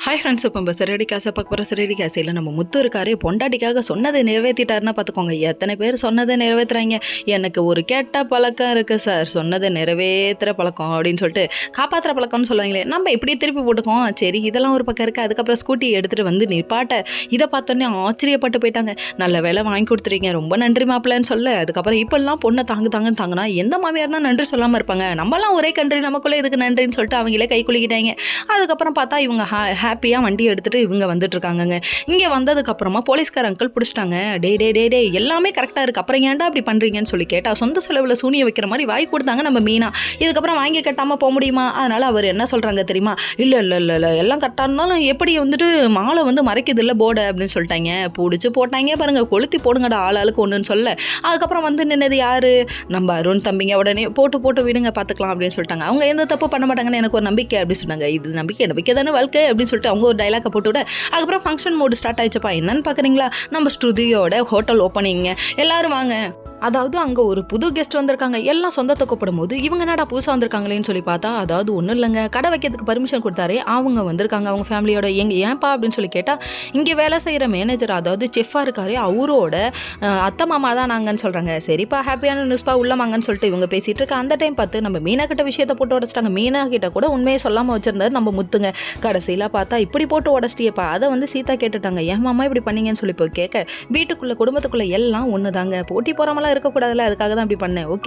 Hi friends, இப்போ நம்ம சிறடி காசை பார்க்க போகிற சிறடி காசையில் நம்ம முத்து இருக்காரு. பொண்டாட்டிக்காக சொன்னதை நிறைவேற்றிட்டாருன்னா பார்த்துக்கோங்க. எத்தனை பேர் சொன்னதை நிறைவேற்றுறாங்க. எனக்கு ஒரு கெட்ட பழக்கம் இருக்குது சார், சொன்னதை நிறைவேற்றுற பழக்கம் அப்படின்னு சொல்லிட்டு காப்பாற்றுற பழக்கம்னு சொல்லுவாங்களே, நம்ம இப்படி திருப்பி போட்டுக்கோம். சரி, இதெல்லாம் ஒரு பக்கம் இருக்குது. அதுக்கப்புறம் ஸ்கூட்டி எடுத்துகிட்டு வந்து நிப்பாட்ட இதை பார்த்தோன்னே ஆச்சரியப்பட்டு போயிட்டாங்க. நல்ல வேலை வாங்கி கொடுத்துருக்கீங்க, ரொம்ப நன்றி மாப்பிள்ளன்னு சொல்ல. அதுக்கப்புறம் இப்பெல்லாம் பொண்ணை தாங்குன்னு தாங்கினா எந்த மாமியார் தான் நன்றி சொல்லாமல் இருப்பாங்க? நம்மலாம் ஒரே கண்ட்ரி, நமக்குள்ளே இதுக்கு நன்றின்னு சொல்லிட்டு அவங்களே கை குலுக்கிட்டாங்க. அதுக்கப்புறம் பார்த்தா இவங்க ஹாப்பியாக வண்டி எடுத்துகிட்டு இவங்க வந்துட்டு இருக்காங்கங்க. இங்கே வந்ததுக்கப்புறமா போலீஸ்கார அங்கிள் பிடிச்சிட்டாங்க. டே எல்லாமே கரெக்டாக இருக்குது, அப்புறம் ஏன்டா அப்படி பண்ணுறீங்கன்னு சொல்லி கேட்டால் சொந்த செலவில் சூனிய வைக்கிற மாதிரி வாங்கி கொடுத்தாங்க நம்ம மீனா. இதுக்கப்புறம் வாங்கி கட்டாமல் போக முடியுமா? அதனால் அவர் என்ன சொல்கிறாங்க தெரியுமா? இல்லை எல்லாம் கரெக்டாக இருந்தாலும் எப்படி வந்துட்டு மாலை வந்து மறைக்குது இல்லை போர்டு அப்படின்னு சொல்லிட்டாங்க. பிடிச்சி போட்டாங்க பாருங்கள், கொளுத்தி போடுங்கடா ஆளுக்கு ஒன்றுன்னு சொல்ல. அதுக்கப்புறம் வந்து நின்னது யார்? நம்ம அருண் தம்பிங்க. உடனே போட்டு விடுங்க பார்த்துக்கலாம் அப்படின்னு சொல்லிட்டாங்க. அவங்க எந்த தப்பு பண்ண மாட்டாங்கன்னு எனக்கு ஒரு நம்பிக்கை அப்படின்னு சொன்னாங்க. இது நம்பிக்கை தானே வாழ்க்கை அப்படின்னு சொல்லிட்டு அவங்க ஒரு டைலாக்கை போட்டு விட. அதுக்கப்புறம் ஃபங்க்ஷன் மோடு ஸ்டார்ட் ஆயிடுச்சப்பா. என்னன்னு பார்க்குறீங்களா? நம்ம ஸ்டுடியோட ஹோட்டல் ஓப்பனிங்க. எல்லாரும் வாங்க. அதாவது அங்கே ஒரு புது கெஸ்ட் வந்திருக்காங்க. எல்லாம் சொந்தத்தை கூப்பிடும் போது இவங்க என்னடா புதுசாக வந்திருக்காங்களேன்னு சொல்லி பார்த்தா, அதாவது ஒன்றும் இல்லைங்க, கடை வைக்கிறதுக்கு பர்மிஷன் கொடுத்தாரு, அவங்க வந்திருக்காங்க அவங்க ஃபேமிலியோட. ஏன்ப்பா அப்படின்னு சொல்லி கேட்டால், இங்கே வேலை செய்கிற மேனேஜர், அதாவது செஃப்பாக இருக்காரு, அவரோட அத்தை மாமா தான் நாங்கன்னு சொல்கிறாங்க. சரிப்பா, ஹாப்பியான நியூஸ்பா, உள்ளமாங்கன்னு சொல்லிட்டு இவங்க பேசிகிட்டு இருக்க அந்த டைம் பார்த்து நம்ம மீனா கிட்ட விஷயத்தை போட்டு உடச்சிட்டாங்க. மீனா கிட்ட கூட உண்மையை சொல்லாமல் வச்சிருந்தாரு நம்ம முத்துங்க. கடைசியில் பார்த்தா இப்படி போட்டு உடச்சிட்டியப்பா. அதை வந்து சீதா கேட்டுட்டாங்க. ஏன் மாமா இப்படி பண்ணீங்கன்னு சொல்லி போய் கேட்க, வீட்டுக்குள்ளே குடும்பத்துக்குள்ளே எல்லாம் ஒன்று தாங்க, போட்டி போகிறாமலாம் இருக்கக்கூடாதுல்ல, அதுக்காக தான் அப்படி பண்ணேன். ஓகே.